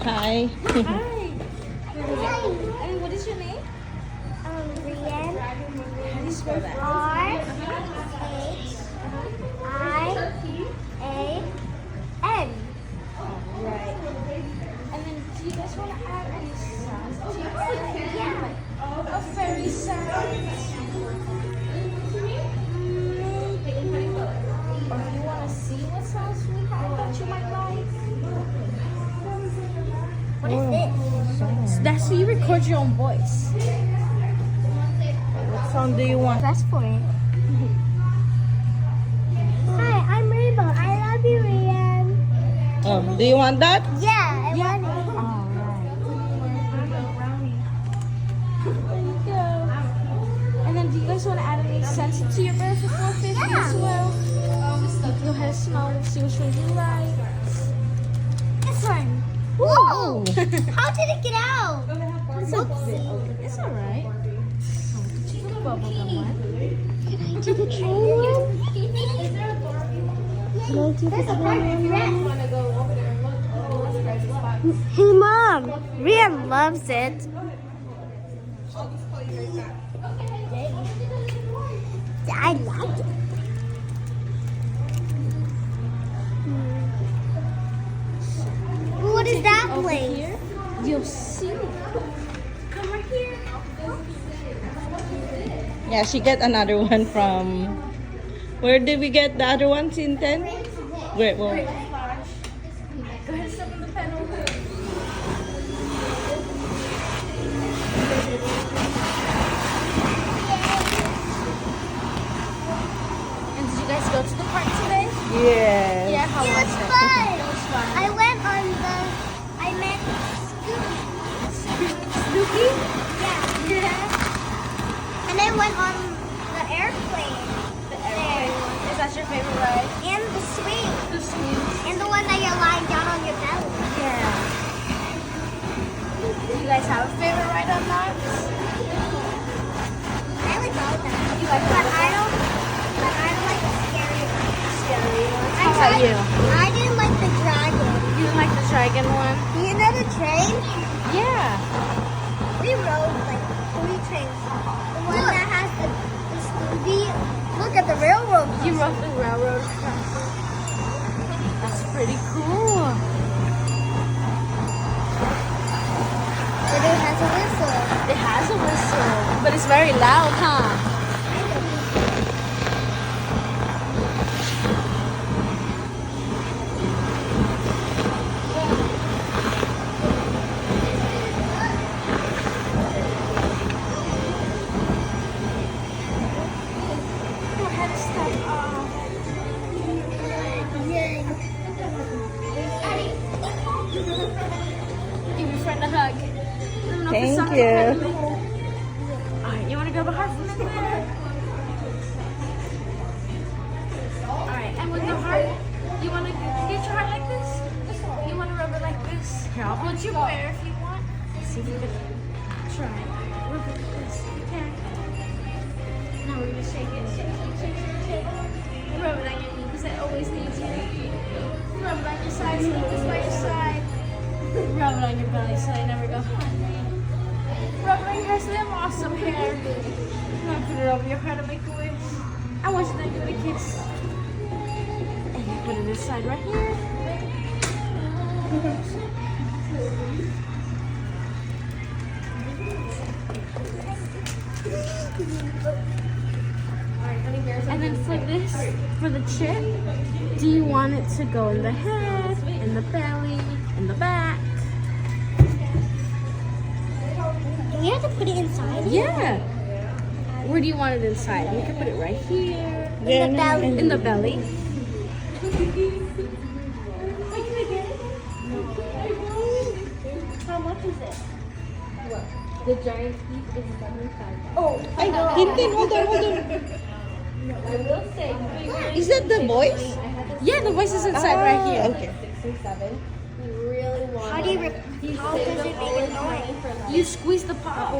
Hi. Hi. And what is your name? Rian. How do you spell that? R-H-I-A-N. Right. And then do you guys want to add any sounds to your Yeah. a fairy sounds? Or do you want to see what sounds we have that you might like? What is this? That's so you record your own voice. What song do you want? That's for it. Hi, I'm Rainbow. I love you, Rian. Oh, do you want that? Yeah, I want it. There you go. And then do you guys want to add any scents to your bird for 450 as well? You can go ahead and smell and see which one you like. This one. Whoa! How did it get out? It's alright. The bubblegum one. Can I do the train one? Can I do the train one? Hey, Mom. Rian loves it. I like it. What is that Over place? here, you'll see. Come right here. Yeah, she get another one from. Where did we get the other one, Sinten? Great Wall. Go ahead and step on the pedal. And did you guys go to the park today? Yes. Yeah, how It was was it? fun. It was fun. I went on the. I met Snoopy? Yeah. And I went on the airplane. The airplane one. Is that your favorite ride? And the swing. The swings. And the one that you're lying down on your belly. Yeah. Do you guys have a favorite ride on that? I like all of them. You like But I don't like the scary one. scary ones? I How about tried- you? I didn't like the dragon. You didn't like the dragon one? You know the train? Yeah. We rode like 3 trains. The one that has the Scooby. Look at the railroad. You rode the railroad across. That's pretty cool. But it has a whistle. It has a whistle, but it's very loud, huh? Go ahead and step off. Give your friend a hug. Thank you. Alright, you want to grab a heart from in there? Alright, and with the heart, you want to get your heart like this? You want to rub it like this? Here, I'll hold your bear if you want. See if you can try. Rub it like this. You can. Now we're going to shake it. Shake, shake, shake, shake, shake. Rub it on your knee because it always needs you. Rub it on your side so it goes by your side. Rub it on your belly so they never go hungry. Rub it on your hair so they have awesome hair. Now put it over your heart to make a wish. I want you to give it a kiss. And you put it inside right here. And then for this, for the chip, do you want it to go in the head, in the belly, in the back? Do we have to put it inside? Yeah. Where do you want it inside? We can put it right here. Yeah, the belly. In the belly. How much is it? The giant piece is $75. Oh, Ay, Tintin, hold on, hold on. I will say. Is that the voice? Yeah, the voice is inside right here. Okay. 6 or 7. You really want how does it make a noise? You squeeze the paw.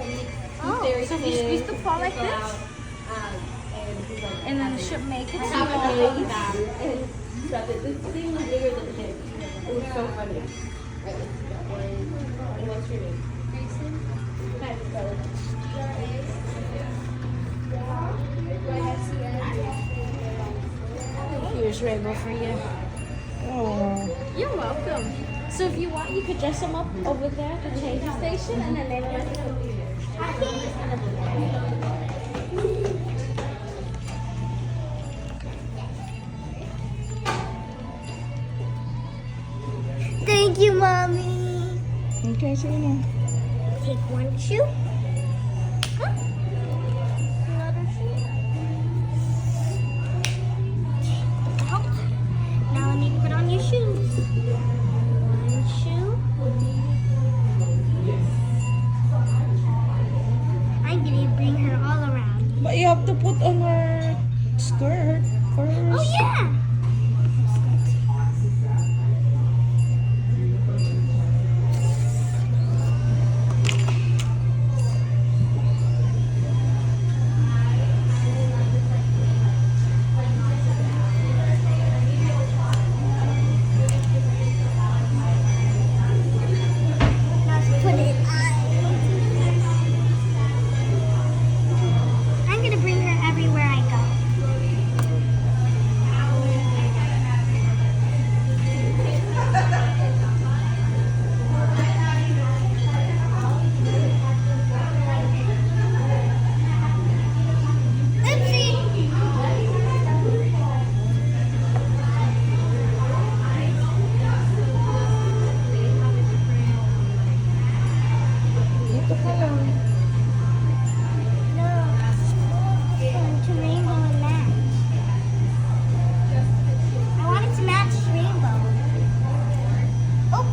Oh, So if you squeeze the paw like this, and then it should make its noise. This thing was bigger than him. It was so funny. What's your name? Here's Rainbow for you. Oh. You're welcome. So if you want, you could dress them up over there at the changing station, and then later on they'll be yours. Thank you, Mommy. Okay, sige na. Take one shoe. Huh? Another shoe. Oh. Now I need to put on your shoes. One shoe. I'm gonna bring her all around. But you have to put on her skirt first. Oh yeah. Now let's put it on. I'm gonna bring her everywhere I go. Dito ka lang. No, to rainbow and match. I want it to match rainbow. Oh.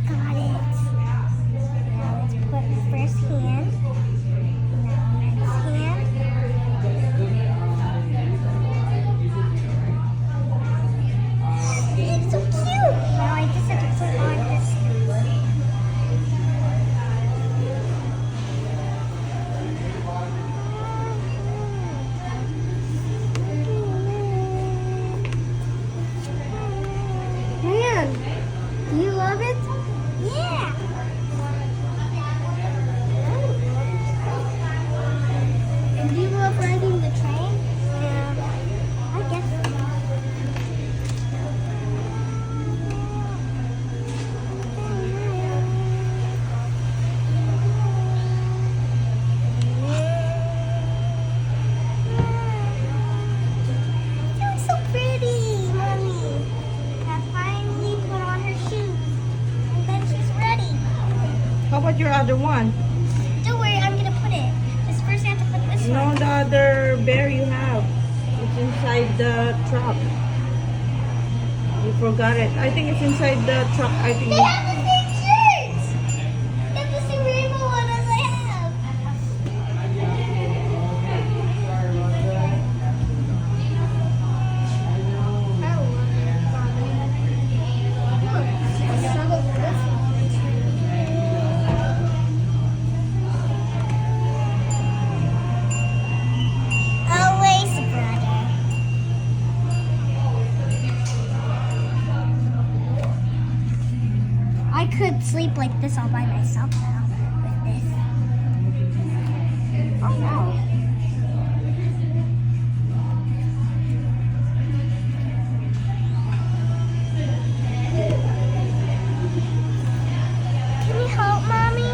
Got it. Now let's put first hand. Now next hand. It's so cute. Now I just have to put on this. Man, do you love it? Yeah. And do you love riding the train? Yeah. I guess You're so pretty, Mommy. I finally put on her shoes. And then she's ready. How about your other one? Don't worry, I'm gonna put it. Just first I have to put this No, one. the other bear you have. It's inside the truck. You forgot it. I think it's inside the truck. I think. They have the same shirts! They have the same rainbow one as I have. I love it, Mommy. Look, it's so beautiful. Always, brother. I could sleep like this all by myself now with this. Oh no. Can you help, Mommy?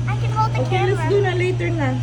I can hold the Okay, let's camera. do na later na.